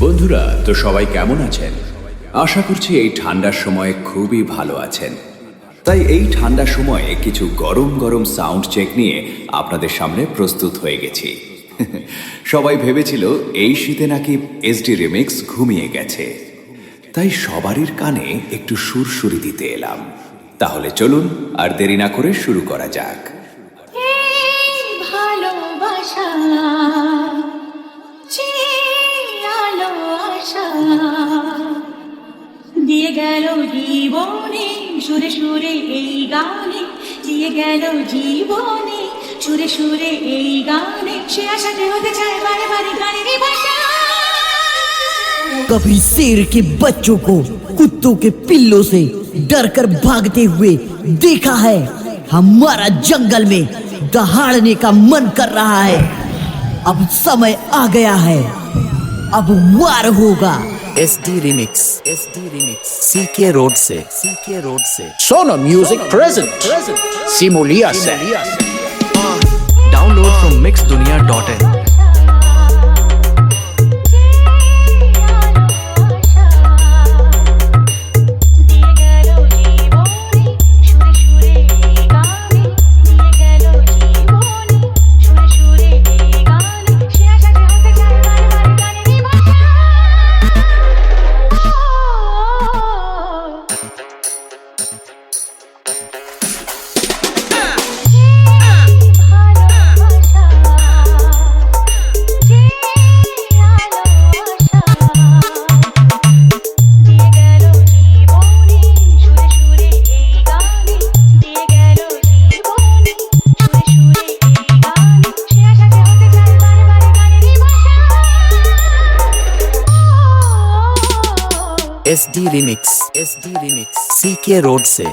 বন্ধুরা তো সবাই কেমন আছেন? আশা করছি এই ঠান্ডার সময়ে খুবই ভালো আছেন। তাই এই ঠান্ডার সময়ে কিছু গরম গরম সাউন্ড চেক নিয়ে আপনাদের সামনে প্রস্তুত হয়ে গেছি। সবাই ভেবেছিল এই শীতে নাকি এসডি রিমিক্স ঘুমিয়ে গেছে, তাই সবারই কানে একটু সুরসুরি দিতে এলাম। তাহলে চলুন আর দেরি না করে শুরু করা যাক। ভালোবাসা আলো আশা দিয়ে গেল জীবনে সুরে সুরে এই গানে, দিয়ে গেল জীবনে সুরে সুরে এই গানে, সে আশাতে হতে চায় বারে বারে গানেরই ভাষা। कभी शेर के बच्चों को कुत्तों के पिल्लों से डरकर भागते हुए देखा है। हमारा जंगल में दहाड़ने का मन कर रहा है। अब समय आ गया है, अब वार होगा। SD Remix CK Road से Sono Music present Simulia से Download from mixdunia.in। SD Remix CK Road से